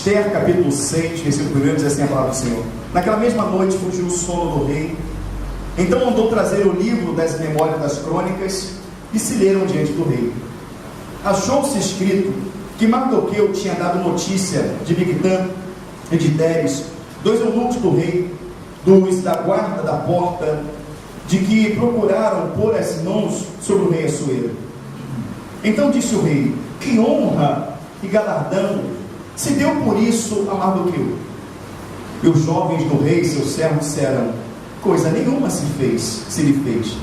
Esther, capítulo 6, versículo 1, diz assim a palavra do Senhor: naquela mesma noite fugiu o sono do rei, então mandou trazer o livro das memórias das crônicas, e se leram diante do rei. Achou-se escrito que Mardoqueu tinha dado notícia de Bigtã e de Teres, dois eunucos do rei, dos da guarda da porta, de que procuraram pôr as mãos sobre o rei Assuero. Então disse o rei: que honra e galardão se deu por isso a Mardoqueu? E os jovens do rei, seus servos, disseram: coisa nenhuma se lhe fez.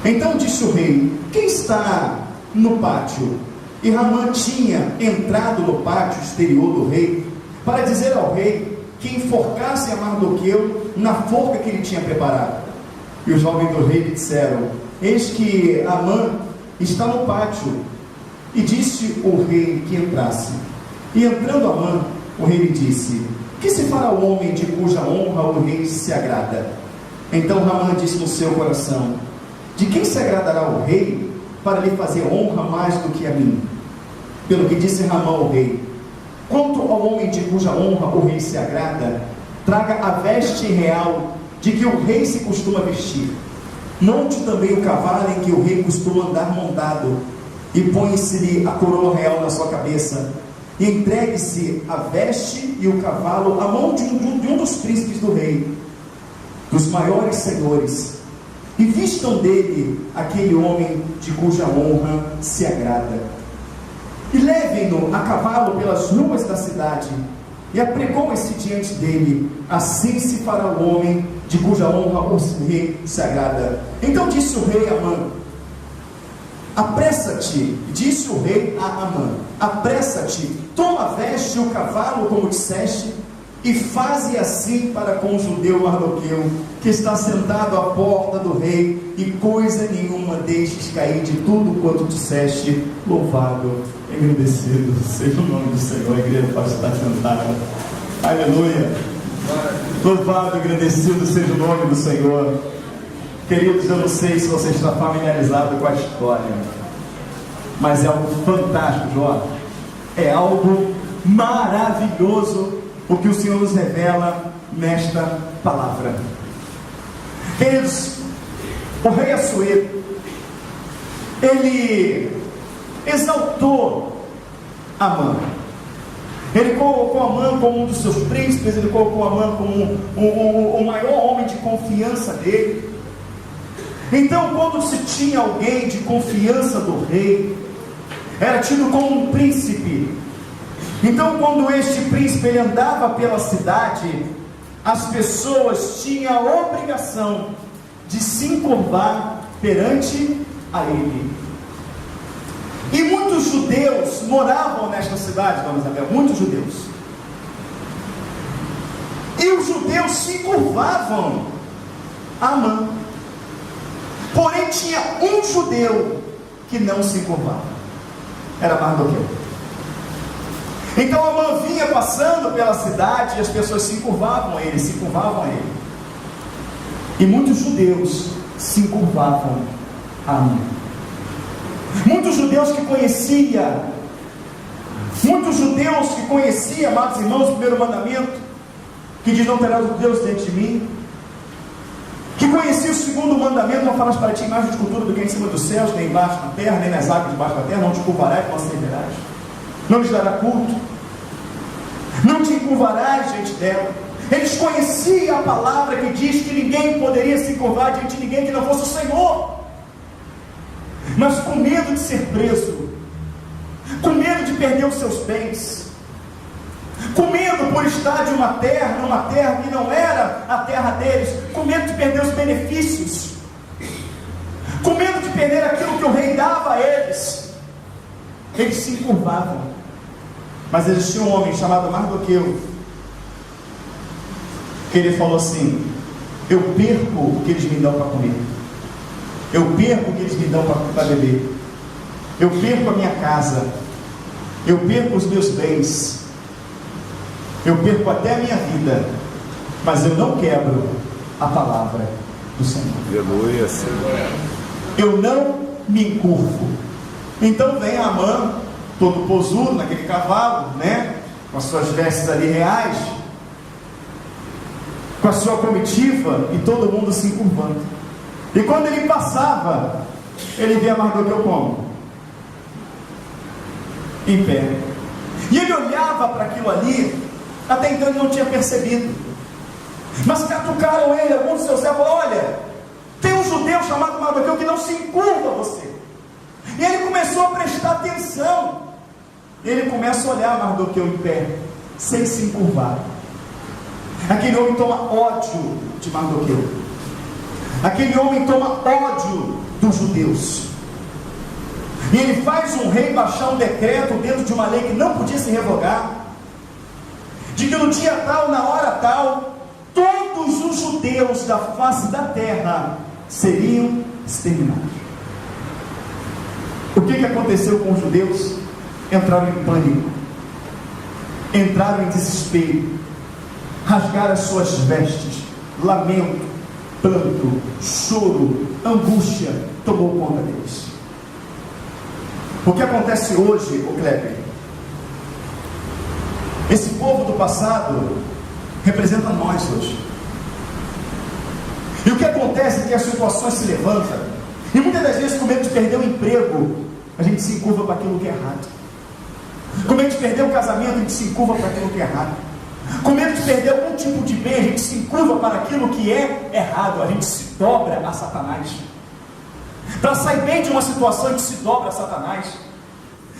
Então disse o rei: quem está no pátio? E Ramã tinha entrado no pátio exterior do rei para dizer ao rei que enforcasse a Mardoqueu na forca que ele tinha preparado. E os jovens do rei lhe disseram: eis que Amã está no pátio. E disse o rei que entrasse. E entrando Amã, o rei lhe disse: que se fará o homem de cuja honra o rei se agrada? Então Ramã disse no seu coração: de quem se agradará o rei para lhe fazer honra mais do que a mim? Pelo que disse Ramã ao rei: quanto ao homem de cuja honra o rei se agrada, traga a veste real de que o rei se costuma vestir. Monte também o cavalo em que o rei costuma andar montado, e põe-se-lhe a coroa real na sua cabeça, e entregue-se a veste e o cavalo à mão de um dos príncipes do rei, dos maiores senhores, e vistam dele aquele homem de cuja honra se agrada. E levem-no a cavalo pelas ruas da cidade, e apregou-se diante dele. Assim se fará o homem de cuja honra o rei se agrada. Então disse o rei a Amã: apressa-te. Disse o rei a Amã: apressa-te, toma a veste e o cavalo, como disseste, e faze assim para com o judeu Mardoqueu, que está sentado à porta do rei, e coisa nenhuma deixes cair de tudo quanto disseste. Louvado, agradecido seja o nome do Senhor. A igreja pode estar sentada. Aleluia. Louvado, agradecido seja o nome do Senhor. Queridos, eu não sei se você está familiarizado com a história, mas é algo fantástico, Jó. É algo maravilhoso o que o Senhor nos revela nesta palavra. Queridos, o rei Assuero, ele exaltou Amã. Ele colocou Amã como um dos seus príncipes, ele colocou Amã como o maior homem de confiança dele. Então, quando se tinha alguém de confiança do rei, era tido como um príncipe. Então, quando este príncipe ele andava pela cidade, as pessoas tinham a obrigação de se encurvar perante a ele. E muitos judeus moravam nesta cidade, dona Isabel, muitos judeus. E os judeus se curvavam a Amã. Porém, tinha um judeu que não se curvava. Era Mardoqueu. Então Amã vinha passando pela cidade e as pessoas se curvavam a ele, E muitos judeus se curvavam a Amã. Muitos judeus que conhecia, amados irmãos, o primeiro mandamento, que diz: não terás outro Deus diante de mim. Que conhecia o segundo mandamento: não farás para ti imagem de escultura do que é em cima dos céus, nem embaixo da terra, nem nas águas debaixo da terra. Não te curvarás, não servirás. Não lhes dará culto. Não te encurvarás diante dela. Eles conheciam a palavra que diz que ninguém poderia se curvar diante de ninguém que não fosse o Senhor. Mas com medo de ser preso, com medo de perder os seus bens, com medo por estar numa terra que não era a terra deles, com medo de perder os benefícios, com medo de perder aquilo que o rei dava a eles, eles se encurvavam. Mas existia um homem chamado Mardoqueu, que ele falou assim: eu perco o que eles me dão para comer, eu perco o que eles me dão para beber, eu perco a minha casa, eu perco os meus bens, eu perco até a minha vida, mas eu não quebro a palavra do Senhor. Aleluia, Senhor. Eu não me encurvo. Então vem Amã, todo posudo naquele cavalo, né? com as suas vestes ali reais, com a sua comitiva, e todo mundo se encurvando. E quando ele passava, ele via Mardoqueu como? Em pé. E ele olhava para aquilo ali, até então ele não tinha percebido. Mas catucaram ele, alguns dos seus servos, olha, tem um judeu chamado Mardoqueu que não se encurva a você. E ele começou a prestar atenção. Ele começa a olhar Mardoqueu em pé, sem se encurvar. Aquele homem toma ódio de Mardoqueu. Aquele homem toma ódio dos judeus. E ele faz um rei baixar um decreto dentro de uma lei que não podia se revogar, de que no dia tal, na hora tal, todos os judeus da face da terra seriam exterminados. O que aconteceu com os judeus? Entraram em pânico, entraram em desespero, rasgaram as suas vestes, lamento, pranto, choro, angústia tomou conta deles. O que acontece hoje, o Kleber? Esse povo do passado representa nós hoje. E o que acontece é que as situações se levantam, e muitas das vezes, com medo de perder o emprego, a gente se encurva para aquilo que é errado. Com medo de perder o casamento, a gente se encurva para aquilo que é errado. Com medo de perder algum tipo de bem, a gente se encurva para aquilo que é errado. A gente se dobra a Satanás. Para sair bem de uma situação, a gente se dobra a Satanás.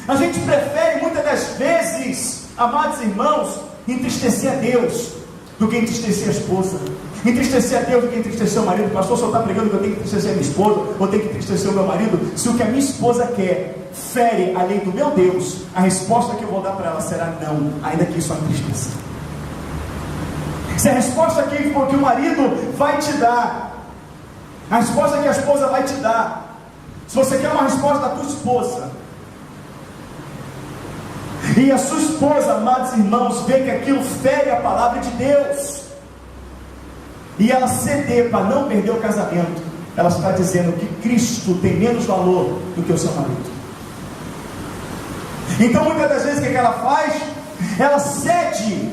A gente prefere muitas das vezes, amados irmãos, entristecer a Deus do que entristecer a esposa. Entristecer a Deus do que entristecer o marido. Pastor, o senhor está pregando que eu tenho que entristecer a minha esposa, ou tenho que entristecer o meu marido? Se o que a minha esposa quer fere a lei do meu Deus, a resposta que eu vou dar para ela será não, ainda que isso a entristeça. Se a resposta que o marido vai te dar, a resposta que a esposa vai te dar, se você quer uma resposta da tua esposa, e a sua esposa, amados irmãos, vê que aquilo fere a palavra de Deus, e ela ceder para não perder o casamento, ela está dizendo que Cristo tem menos valor do que o seu marido. Então muitas das vezes o que ela faz? Ela cede,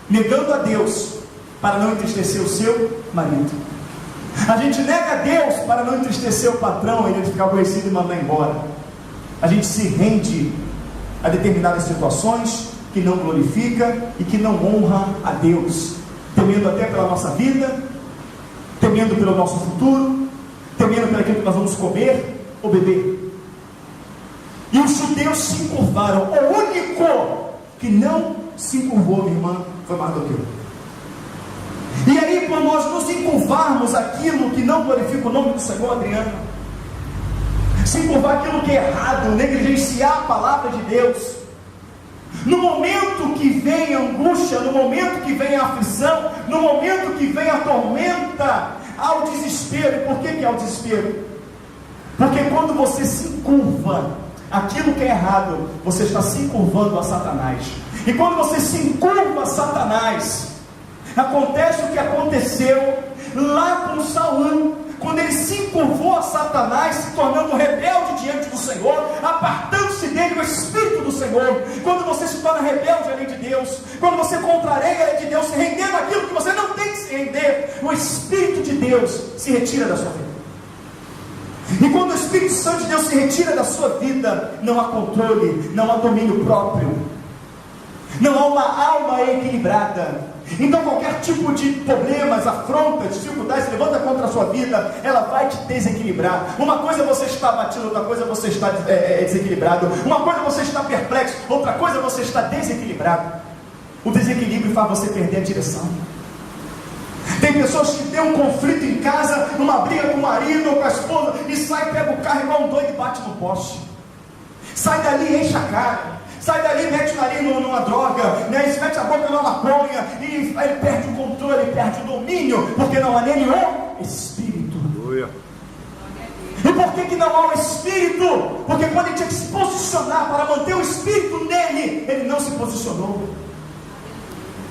negando a Deus, para não entristecer o seu marido. A gente nega a Deus para não entristecer o patrão, ele ficar aborrecido e mandar embora. A gente se rende a determinadas situações que não glorifica e que não honra a Deus, temendo até pela nossa vida, temendo pelo nosso futuro, temendo pelo aquilo que nós vamos comer ou beber. E os judeus se encurvaram. O único que não se encurvou, minha irmã, foi Mardoqueu. E aí, por nós nos encurvarmos aquilo que não glorifica o nome do Senhor, Adriano, se encurvar aquilo que é errado, negligenciar a palavra de Deus, no momento que vem a angústia, no momento que vem a aflição, no momento que vem a tormenta, há o desespero. Por que há o desespero? Porque quando você se encurva aquilo que é errado, você está se encurvando a Satanás. E quando você se encurva a Satanás, acontece o que aconteceu lá com Saul, quando ele se encurvou a Satanás, se tornando rebelde diante do Senhor, apartando-se dele o Espírito do Senhor. Quando você se torna rebelde à lei de Deus, quando você contraria a lei de Deus, se rendendo àquilo que você não tem que se render, o Espírito de Deus se retira da sua vida. E quando o Espírito Santo de Deus se retira da sua vida, não há controle, não há domínio próprio, não há uma alma equilibrada. Então qualquer tipo de problemas, afrontas, dificuldades, levanta contra a sua vida, ela vai te desequilibrar. Uma coisa é você está abatido, outra coisa é você está desequilibrado. Uma coisa é você está perplexo, outra coisa é você está desequilibrado. O desequilíbrio faz você perder a direção. Tem pessoas que têm um conflito em casa, uma briga com o marido ou com a esposa, e sai, pega o carro igual um doido e bate no poste. Sai dali, enche a cara. Sai dali, mete o nariz numa droga, né? E se mete a boca numa maconha, e ele perde o controle, ele perde o domínio, porque não há nele o Espírito. E por que não há o Espírito? Porque quando ele tinha que se posicionar para manter o Espírito nele, ele não se posicionou.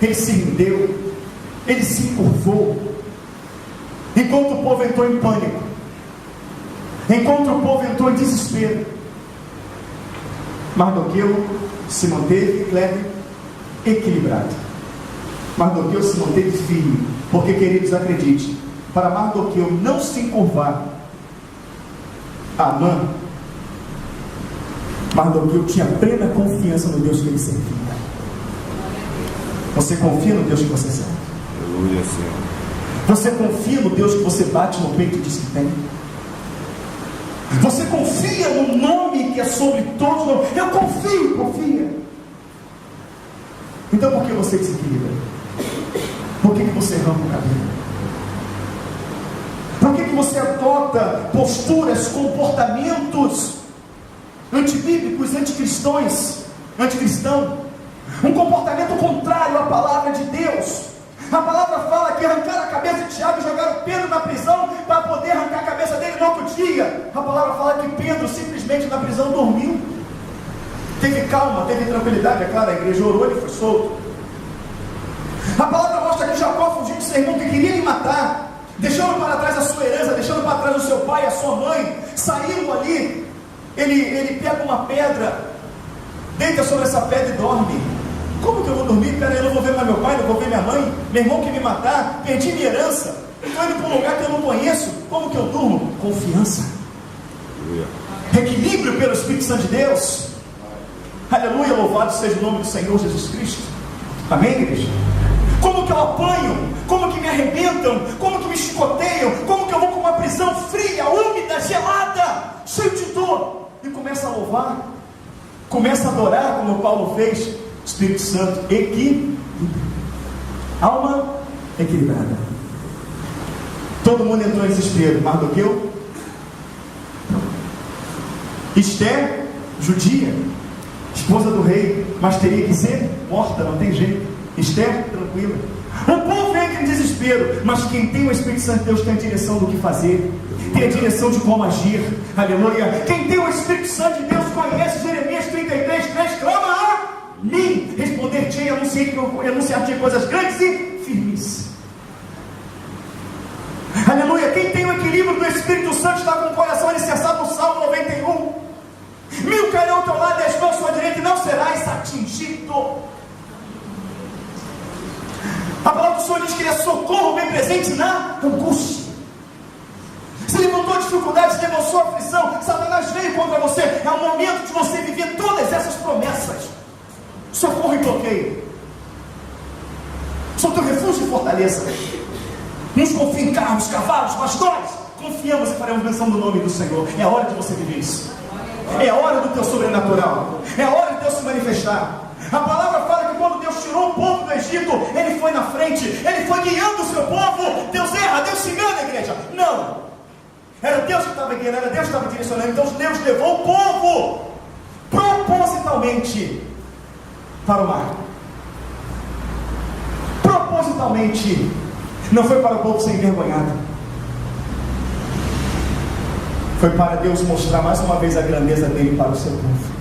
Ele se rendeu, ele se encurvou. Enquanto o povo entrou em pânico, enquanto o povo entrou em desespero, Mardoqueu se manteve, Kleber, equilibrado. Mardoqueu se manteve firme, porque, queridos, acredite, para Mardoqueu não se encurvar a Amã, Mardoqueu tinha plena confiança no Deus que ele servia. Você confia no Deus que você serve? Aleluia, Senhor. Você confia no Deus que você bate no peito e diz que tem? Você confia no nome que é sobre todos os nomes? Eu confio, confia. Então por que você desequilibra? Por que você arranca o cabelo? Por que você adota posturas, comportamentos antibíblicos, anticristão? Um comportamento contrário à palavra de Deus. A palavra fala que arrancaram a cabeça de Tiago e jogaram Pedro na prisão para poder arrancar a cabeça dele no outro dia. A palavra fala que Pedro simplesmente na prisão dormiu. Teve calma, teve tranquilidade, é claro, a igreja orou, ele foi solto. A palavra mostra que Jacó fugiu do seu irmão que queria lhe matar, deixando para trás a sua herança, deixando para trás o seu pai e a sua mãe. Saindo ali, ele pega uma pedra, deita sobre essa pedra e dorme. Como que eu vou dormir? Peraí, eu não vou ver mais meu pai, não vou ver minha mãe, meu irmão quer me matar, perdi minha herança, estou indo para um lugar que eu não conheço. Como que eu durmo? Confiança. Equilíbrio pelo Espírito Santo de Deus. Aleluia, louvado seja o nome do Senhor Jesus Cristo. Amém, igreja? Como que eu apanho? Como que me arrebentam? Como que me chicoteiam? Como que eu vou com uma prisão fria, úmida, gelada, cheio de dor? E começa a louvar, começa a adorar, como Paulo fez. Espírito Santo, equilíbrio. Alma equilibrada. Todo mundo entrou em desespero. Mardoqueu, Esther, judia, esposa do rei, mas teria que ser morta, não tem jeito. Esther, tranquila. O povo entra em desespero, mas quem tem o Espírito Santo de Deus tem a direção do que fazer, tem a direção de como agir. Aleluia. Quem tem o Espírito Santo de Deus conhece Jeremias 33:3, clama a mim, responder-te-ei, anunciar-te coisas grandes e firmes. Aleluia. Quem tem o equilíbrio do Espírito Santo está com o coração alicerçado no Salmo 91. 1000 cairão ao teu lado e 10 mãos à sua direita, e não serás atingido. A palavra do Senhor diz que Ele é socorro bem presente na angústia. Se levantou dificuldades, se levantou aflição, Satanás veio contra você. É o momento de você viver todas essas promessas. Socorro e bloqueio. Sou teu refúgio e fortaleza. Uns confiam em carros, cavalos, pastores. Confiamos e faremos menção do nome do Senhor. É a hora de você viver isso. É a hora do teu sobrenatural. É a hora de Deus se manifestar. A palavra fala que quando Deus tirou o povo do Egito, Ele foi na frente, Ele foi guiando o seu povo. Deus erra, Deus se engana, igreja. Não. Era Deus que estava guiando, era Deus que estava direcionando. Então Deus levou o povo propositalmente para o mar. Propositalmente. Não foi para o povo ser envergonhado. Foi para Deus mostrar mais uma vez a grandeza dele para o seu povo.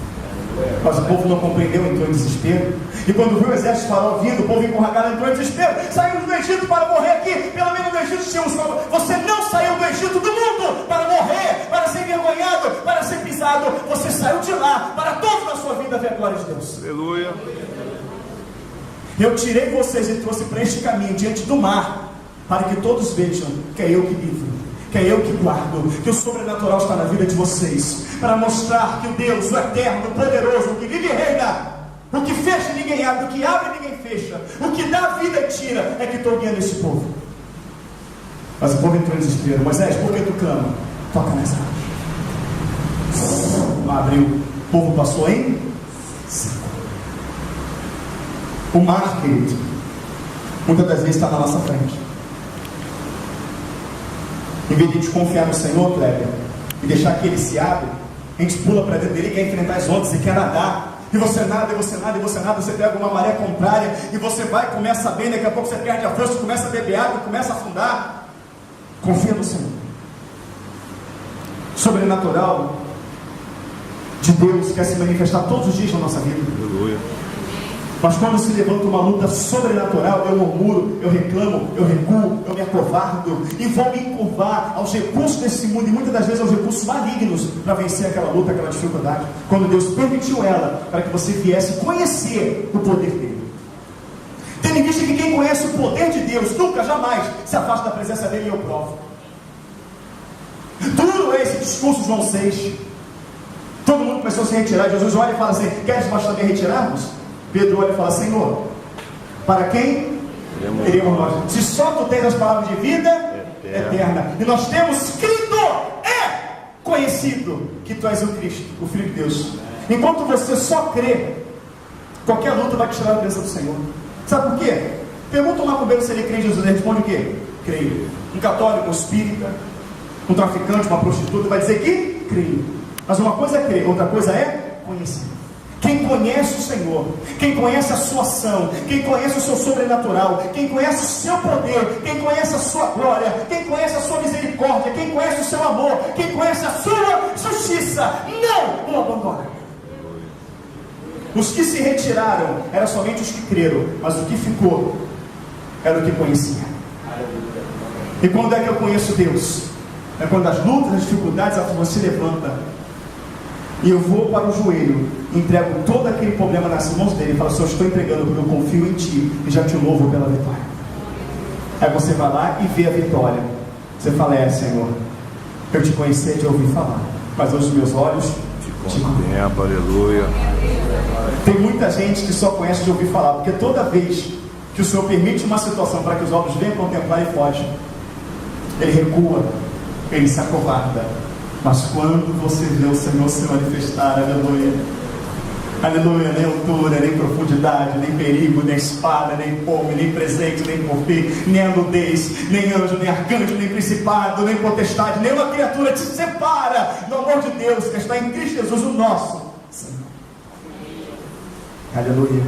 Mas o povo não compreendeu, entrou em desespero. E quando viu o exército de Faraó vindo, o povo encurralado entrou em desespero. Saímos do Egito para morrer aqui. Pelo menos no Egito tínhamos como. Você não saiu do Egito do mundo para morrer, para ser envergonhado, para ser pisado. Você saiu de lá para todos na sua vida ver a glória de Deus. Aleluia. Eu tirei vocês e trouxe para este caminho diante do mar, para que todos vejam que é eu que livro, que é eu que guardo, que o sobrenatural está na vida de vocês, para mostrar que o Deus, o eterno, o poderoso, o que vive e reina, o que fecha ninguém abre, o que abre ninguém fecha, o que dá vida e tira, é que estou guiando esse povo. Mas o povo entrou em desespero. Moisés, por que tu clama? Toca nas águas. Não abriu. O povo passou em seco. O mar, querido, muitas das vezes está na nossa frente. Em vez de a gente confiar no Senhor, Kleber, e deixar que Ele se abra, a gente pula para dentro dele e quer enfrentar as ondas e quer nadar. E você nada, e você nada, e você nada, você pega uma maré contrária, e você vai, começa bem, daqui a pouco você perde a força, começa a beber água, começa a afundar. Confia no Senhor. Sobrenatural de Deus quer se manifestar todos os dias na nossa vida. Aleluia. Mas quando se levanta uma luta sobrenatural, eu murmuro, eu reclamo, eu recuo, eu me acovardo e vou me encurvar aos recursos desse mundo, e muitas das vezes aos recursos malignos, para vencer aquela luta, aquela dificuldade, quando Deus permitiu ela, para que você viesse conhecer o poder dele. Quem conhece o poder de Deus nunca, jamais se afasta da presença dele, e eu provo. Duro é esse discurso, João 6. Todo mundo começou a se retirar. Jesus olha e fala assim: queres nós também retirarmos? Pedro olha e fala: Senhor, para quem iremos nós? Se só tu tens as palavras de vida eterna, e nós temos crido, conhecido que tu és o Cristo, o Filho de Deus. Enquanto você só crê, qualquer luta vai te tirar da presença do Senhor. Sabe por quê? Pergunta um macumbeiro se ele crê em Jesus. Ele responde o quê? Creio. Um católico, um espírita, um traficante, uma prostituta vai dizer que creio. Mas uma coisa é crer, outra coisa é conhecer. Quem conhece o Senhor, quem conhece a sua ação, quem conhece o seu sobrenatural, quem conhece o seu poder, quem conhece a sua glória, quem conhece a sua misericórdia, quem conhece o seu amor, quem conhece a sua justiça, não o abandona. Os que se retiraram eram somente os que creram, mas o que ficou era o que conhecia. E quando é que eu conheço Deus? É quando as lutas, as dificuldades, a força se levanta e eu vou para o joelho, entrego todo aquele problema nas mãos dele e falo: Senhor, eu estou entregando porque eu confio em Ti e já Te louvo pela vitória. Aí você vai lá e vê a vitória. Você fala: Senhor, eu Te conheci de ouvir falar, mas hoje os meus olhos Te contemplam. Aleluia. Tem muita gente que só conhece de ouvir falar, porque toda vez que o Senhor permite uma situação para que os olhos venham contemplar, e foge, ele recua, ele se acovarda. Mas quando você vê o Senhor se manifestar, aleluia, aleluia, nem altura, nem profundidade, nem perigo, nem espada, nem povo, nem presente, nem porfim, nem nudez, nem anjo, nem arcanjo, nem principado, nem potestade, nenhuma criatura te separa do amor de Deus que está em Cristo Jesus, o nosso Senhor. Aleluia.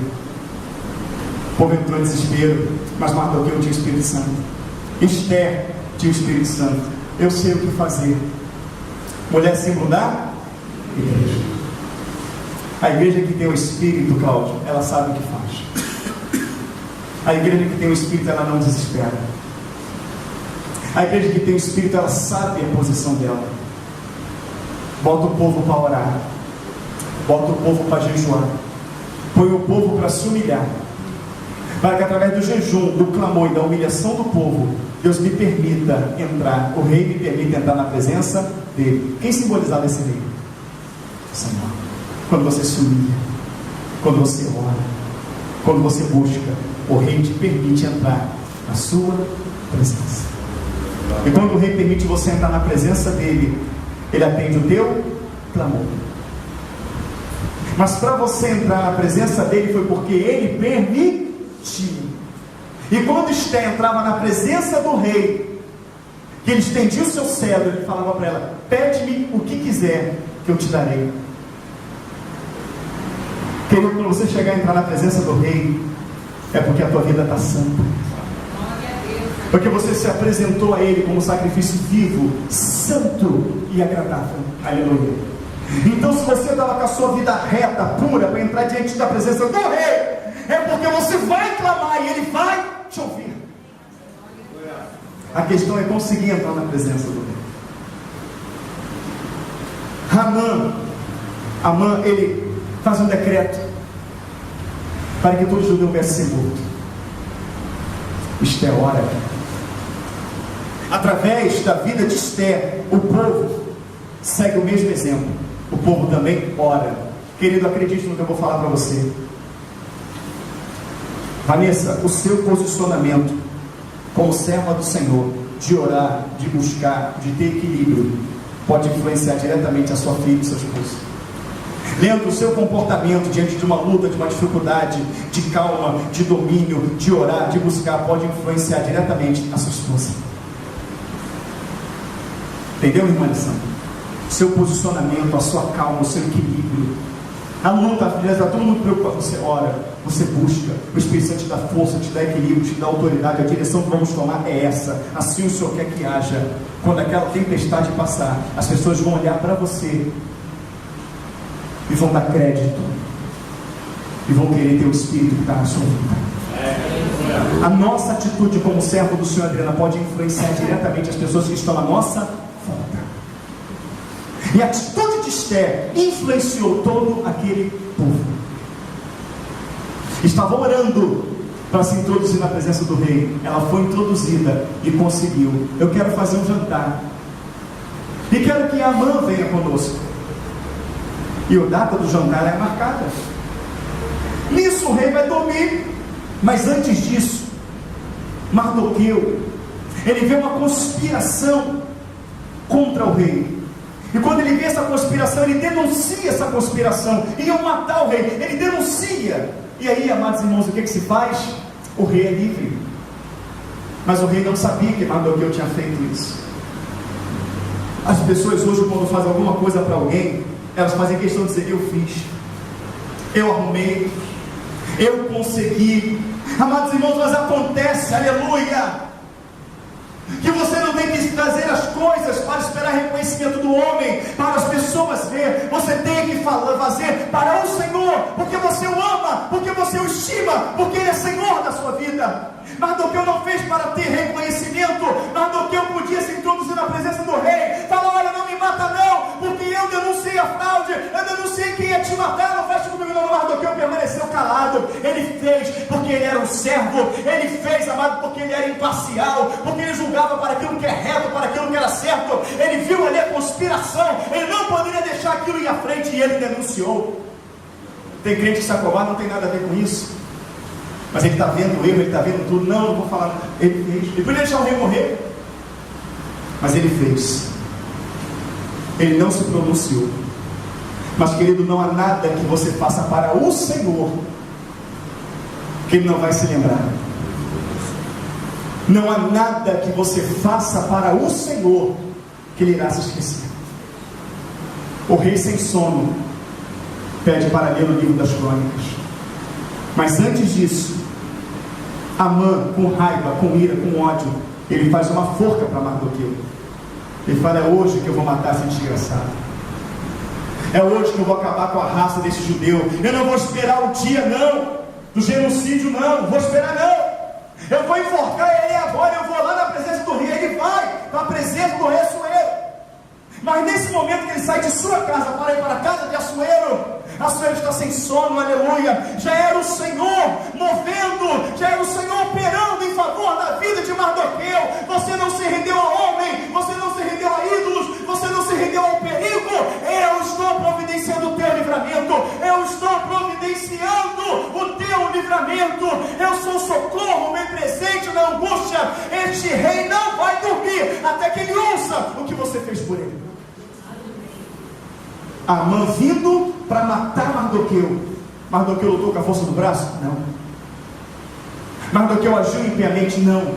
O povo entrou em desespero, mas Mardoqueu tinha o Espírito Santo, Esther tinha o Espírito Santo. Eu sei o que fazer. Mulher, símbolo da igreja. A igreja que tem o Espírito, Cláudio, ela sabe o que faz. A igreja que tem o Espírito, ela não desespera. A igreja que tem o Espírito, ela sabe a posição dela. Bota o povo para orar, bota o povo para jejuar, põe o povo para se humilhar, para que através do jejum, do clamor e da humilhação do povo, Deus me permita entrar, o rei me permita entrar na presença dele. Quem simbolizava esse rei? O Senhor. Quando você se humilha, quando você ora, quando você busca, o rei te permite entrar na sua presença. E quando o rei permite você entrar na presença dele, ele atende o teu clamor. Mas para você entrar na presença dele foi porque ele permitiu. E quando Esther entrava na presença do rei, que ele estendia o seu cetro, ele falava para ela: pede-me o que quiser, que eu te darei. Querido, quando você chegar a entrar na presença do rei, é porque a tua vida está santa, porque você se apresentou a ele como sacrifício vivo, santo e agradável. Aleluia. Então, se você estava com a sua vida reta, pura, para entrar diante da presença do rei, é porque você vai clamar e ele vai te ouvir. A questão é conseguir entrar na presença do rei. Amã, ele faz um decreto para que todo judeu viesse ser morto. Esther ora. Através da vida de Esther, o povo segue o mesmo exemplo. O povo também ora. Querido, acredite no que eu vou falar para você. Vanessa, o seu posicionamento como serva do Senhor, de orar, de buscar, de ter equilíbrio, pode influenciar diretamente a sua filha e seu esposo. Leandro, o seu comportamento diante de uma luta, de uma dificuldade, de calma, de domínio, de orar, de buscar, pode influenciar diretamente a sua esposa. Entendeu, irmã Alessandra? O seu posicionamento, a sua calma, o seu equilíbrio. A luta, está todo mundo preocupado. Você ora, você busca, o Espírito Santo te dá força, te dá equilíbrio, te dá autoridade. A direção que vamos tomar é essa. Assim o Senhor quer que haja. Quando aquela tempestade passar, as pessoas vão olhar para você e vão dar crédito e vão querer ter o Espírito que está na sua vida. A nossa atitude como servo do Senhor, Adriana, pode influenciar diretamente as pessoas que estão à nossa volta. E a atitude de Esther influenciou todo aquele povo. Estavam orando para se introduzir na presença do rei. Ela foi introduzida e conseguiu. Eu quero fazer um jantar e quero que Amã venha conosco. E a data do jantar é marcada. Nisso o rei vai dormir. Mas antes disso, Mardoqueu, ele vê uma conspiração contra o rei. E quando ele vê essa conspiração, ele denuncia essa conspiração. Iam matar o rei, ele denuncia. E aí, amados irmãos, o que se faz? O rei é livre. Mas o rei não sabia que Mardoqueu tinha feito isso. As pessoas hoje, quando fazem alguma coisa para alguém, elas fazem questão de dizer: eu fiz, eu arrumei, eu consegui. Amados irmãos, mas acontece, aleluia, que você não tem que trazer as coisas para esperar reconhecimento do homem, para as pessoas ver. Você tem que fazer para o Senhor, porque você o ama, porque você o estima, porque Ele é Senhor da sua vida. Mardoqueu não fez para ter reconhecimento. Mardoqueu podia se introduzir na presença do rei, falar: olha, não me mata não, porque eu denunciei a fraude, eu denunciei quem ia te matar, não fecha comigo não. Mardoqueu permaneceu calado. Ele fez porque ele era um servo, ele fez, amado, porque ele era imparcial, porque ele julgava para aquilo que é reto, para aquilo que era certo. Ele viu ali a conspiração, ele não poderia deixar aquilo ir à frente, e ele denunciou. Tem crente que se acovarda, não tem nada a ver com isso, mas ele está vendo o erro, ele está vendo tudo. Não vou falar. Ele fez. Ele podia deixar o rei morrer, mas ele fez. Ele não se pronunciou. Mas, querido, não há nada que você faça para o Senhor que Ele não vai se lembrar. Não há nada que você faça para o Senhor que Ele irá se esquecer. O rei sem sono pede para ler o livro das crônicas. Mas antes disso, Amã, com raiva, com ira, com ódio, ele faz uma forca para Mardoqueu. Ele fala: é hoje que eu vou matar esse desgraçado. É hoje que eu vou acabar com a raça desse judeu. Eu não vou esperar o dia não, do genocídio não, vou esperar não. Eu vou enforcar ele agora, eu vou lá na presença do rei. Ele vai para a presença do rei Assuero. Mas nesse momento que ele sai de sua casa para ir para a casa de Assuero, Assuero está sem sono, aleluia. Já era o Senhor movendo, já era o Senhor operando em favor da vida de Mardoqueu. Você não se rendeu a homem, você não se rendeu a ídolos, você não se rendeu ao perigo. Eu estou providenciando o teu livramento, eu estou providenciando o teu livramento. Eu sou socorro, bem presente na angústia. Este rei não vai dormir até que ele ouça o que você fez por ele. Amã vindo para matar Mardoqueu. Mardoqueu lutou com a força do braço? Não. Mardoqueu agiu impiamente? Não.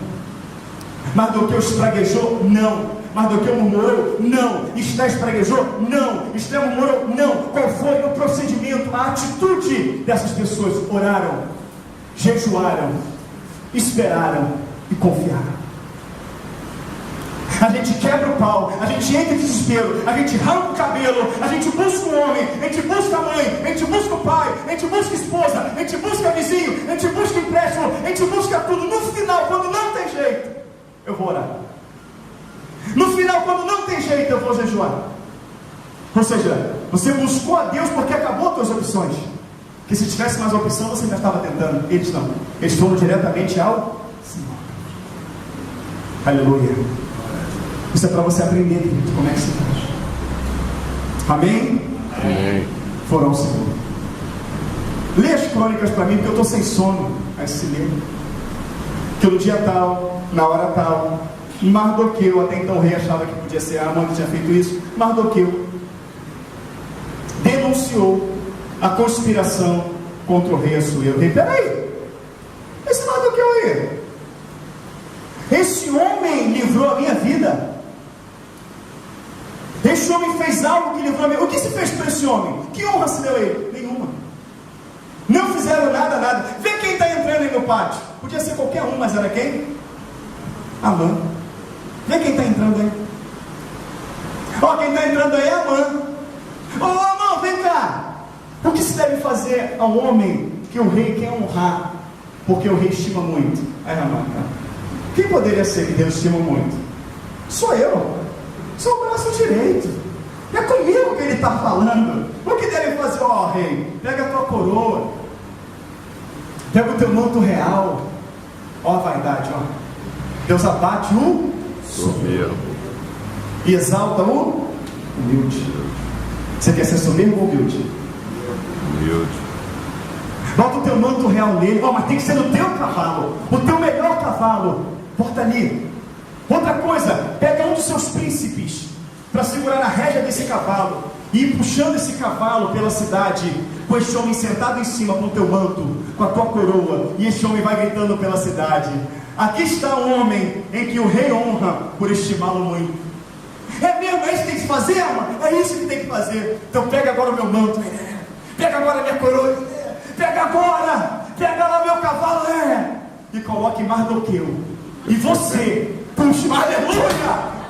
Mardoqueu espraguejou? Não. Mardoqueu murmurou? Não. Esté espraguejou? Não. Esté murmurou? Não. Qual foi o procedimento, a atitude dessas pessoas? Oraram, jejuaram, esperaram e confiaram. A gente quebra o pau, a gente entra em desespero, a gente arranca o cabelo, a gente busca o homem, a gente busca a mãe, a gente busca o pai, a gente busca a esposa, a gente busca vizinho, a gente busca empréstimo, a gente busca tudo. No final, quando não tem jeito, eu vou orar. No final, quando não tem jeito, eu vou jejuar. Ou seja, você buscou a Deus porque acabou as suas opções. Que se tivesse mais opção, você ainda estava tentando. Eles não, eles foram diretamente ao Senhor. Aleluia. Isso é para você aprender, querido, como é que se faz. Amém? Amém. Foram ao Senhor. Lê as crônicas para mim, porque eu estou sem sono. Aí se lê. Que no dia tal, na hora tal, Mardoqueu, até então o rei achava que podia ser Amã que tinha feito isso. Mardoqueu denunciou a conspiração contra o rei Assuero. O rei: peraí, esse Mardoqueu aí, esse homem livrou a minha vida. Esse homem fez algo que livrou a minha vida. O que se fez para esse homem? Que honra se deu a ele? Nenhuma. Não fizeram nada. Vê quem está entrando aí no pátio. Podia ser qualquer um, mas era quem? Amã. Vê quem está entrando aí. Ó, quem está entrando aí é Amã. Ô, Amã, vem cá. O que se deve fazer ao homem que o rei quer honrar? Porque o rei estima muito. Aí Amã, cara, quem poderia ser que Deus estima muito? Sou eu. Sou o braço direito. É comigo que ele está falando. O que deve fazer? Ó, rei, pega a tua coroa, pega o teu manto real, Ó a vaidade, ó. Deus abate o soberbo e exalta o humilde. Você quer ser soberbo ou humilde? Humilde. Bota o teu manto real nele. Ó, mas tem que ser no teu cavalo, o teu melhor cavalo. Bota ali. Outra coisa, pega um dos seus príncipes para segurar a rédea desse cavalo e ir puxando esse cavalo pela cidade, com este homem sentado em cima com o teu manto, com a tua coroa, e este homem vai gritando pela cidade: aqui está um homem em que o rei honra por estimá-lo muito. É mesmo, é isso que tem que fazer, mano? É isso que tem que fazer. Então pega agora o meu manto, pega agora a minha coroa, pega lá meu cavalo, e coloque Mardoqueu, e você puxe. Aleluia,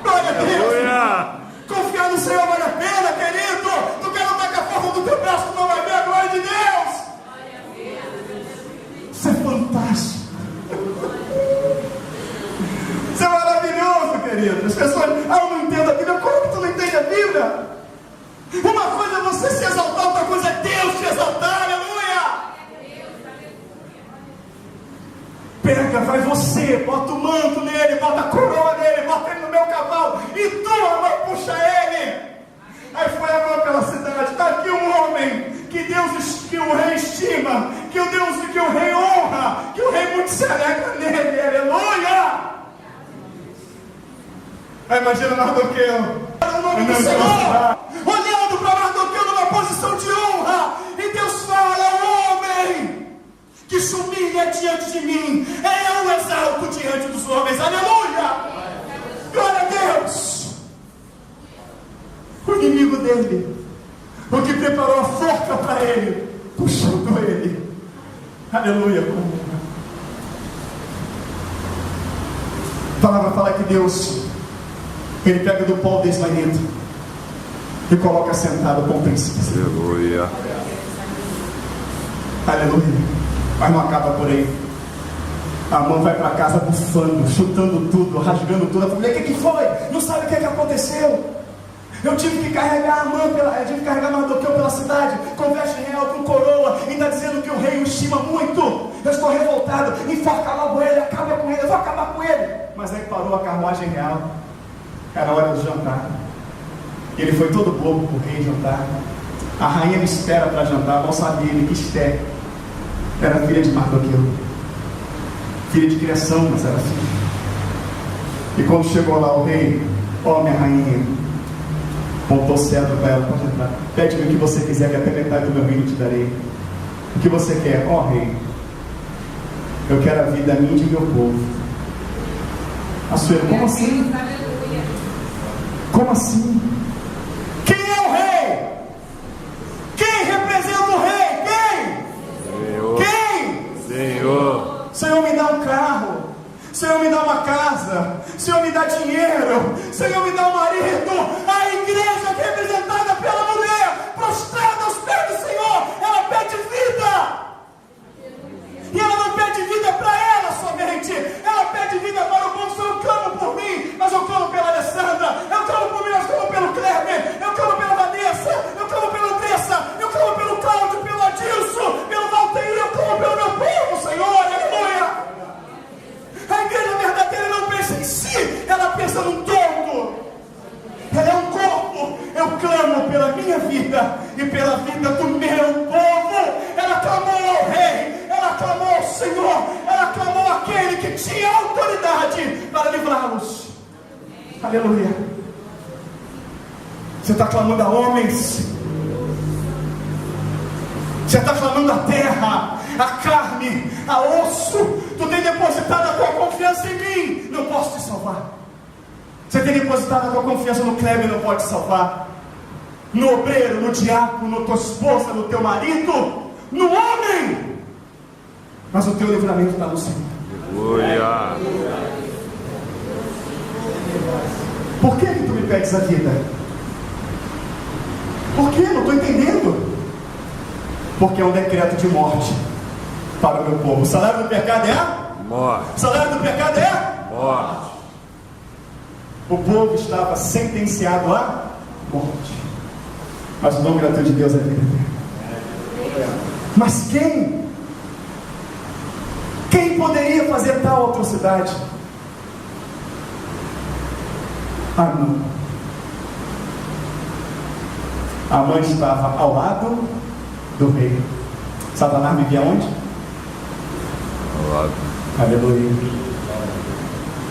glória a Deus. Confiar no Senhor vale a pena, querido. Tu quer lutar com a força do teu braço, tu não vai ver a glória de Deus. Isso é fantástico. Isso é maravilhoso, querido. As pessoas, eu não entendo a Bíblia. Como que tu não entende a Bíblia? Uma coisa é você se exaltar, outra coisa é Deus te exaltar. Aleluia. Pega, vai você, bota o manto nele, bota a coroa nele, bota ele no meu cavalo, e tu, irmão, puxa ele. Aí foi agora pela cidade. Está aqui um homem que o rei estima, que o rei honra, que o rei muito se alegra nele. Aleluia. Aí imagina Mardoqueu, o nome do Senhor, olhando para Mardoqueu numa posição de honra, e Deus fala: homem que se humilha diante de mim, eu o exalto diante dos homens. Aleluia, glória a Deus. O inimigo dele, o que preparou a forca para ele, puxando ele, aleluia. A palavra fala que Deus, ele pega do pó desse manito e coloca sentado com o príncipe. Aleluia. Aleluia. Mas não acaba por aí. A mão vai para casa bufando, chutando tudo, rasgando tudo. A família: o que foi? Não sabe o que aconteceu? Eu tive que carregar Mardoqueu pela cidade, com veste real, com coroa, e está dizendo que o rei o estima muito. Eu estou revoltado, enforca logo ele, acaba com ele, eu vou acabar com ele. Mas aí parou a carruagem real, era hora do jantar. E ele foi todo bobo para o rei jantar. A rainha me espera para jantar, mal sabia ele que Esté era filha de Mardoqueu, filha de criação, mas era filha. E quando chegou lá o rei: ó, minha rainha, apontou o cetro para ela: pode entrar, pede-me o que você quiser, que até metade do meu reino te darei. O que você quer? Ó, rei, eu quero a vida minha e de meu povo. Assuero: como assim? Como assim? Quem é o rei? Quem representa o rei? Senhor, me dá um carro. Senhor, me dá uma casa. Senhor, me dá dinheiro. Senhor, me dá um marido. A igreja representada pela mulher, prostrada aos pés do Senhor, ela pede vida. E ela não pede vida para ela somente, ela pede vida para o povo. Senhor, eu clamo por mim, mas eu clamo pela Alessandra, eu clamo por mim, mas eu clamo pelo Kleber, eu clamo pela Vanessa, eu clamo pela Andressa, eu clamo pelo Cláudio, pelo Adilson, pelo Valteir, eu clamo pelo meu povo, Senhor. Aleluia. A igreja verdadeira não pensa em si, ela pensa num todo. Ela é um corpo. Eu clamo pela minha vida e pela vida do meu povo. Ela clamou ao rei, ela clamou ao Senhor, ela clamou àquele que tinha autoridade para livrá-los. Aleluia. Você está clamando a homens, você está clamando a terra, a carne, a osso. Tu tem depositado a tua confiança em mim, não posso te salvar. Você tem depositado a tua confiança no Kleber, não pode te salvar. No obreiro, no diácono, na tua esposa, no teu marido, no homem. Mas o teu livramento está no Senhor. Aleluia. Por que tu me pedes a vida? Por que? Não estou entendendo. Porque é um decreto de morte para o meu povo. O salário do pecado é morte. O salário do pecado é morte. O povo estava sentenciado à morte, mas o dom gratuito de Deus é vida eterna. Mas quem Quem poderia fazer tal atrocidade? Amã. Amã estava ao lado do rei. Satanás vivia onde? Ao lado. Aleluia.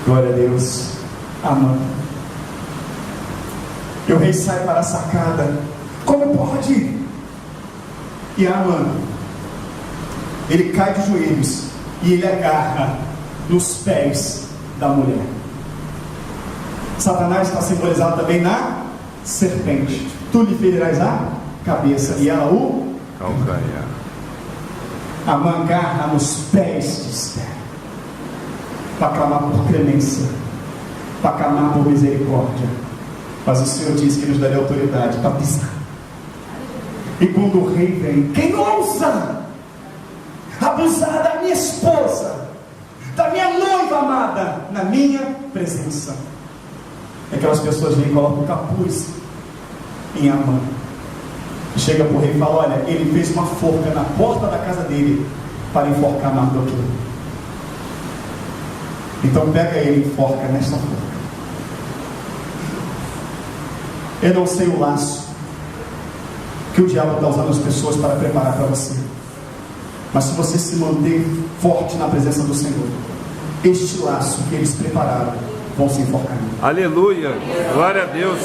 Glória a Deus. Amã. E o rei sai para a sacada. Como pode? E Amã, ele cai de joelhos e ele agarra nos pés da mulher. Satanás está simbolizado também na serpente. Tu lhe ferirás a cabeça e ela o Calcanhar. Amã agarra nos pés de Esther para clamar por clemência, para clamar por misericórdia. Mas o Senhor diz que nos daria autoridade para pisar. E quando o rei vem, quem ousa abusar da minha esposa, da minha noiva amada, na minha presença? Aquelas pessoas vêm e colocam um capuz em Amã. Chega para o rei e fala: olha, ele fez uma forca na porta da casa dele para enforcar Mardoqueu. Então pega ele e enforca nesta forca. Eu não sei o laço que o diabo está usando as pessoas para preparar para você, mas se você se manter forte na presença do Senhor, este laço que eles prepararam vão se enforcar. Aleluia. Glória a Deus.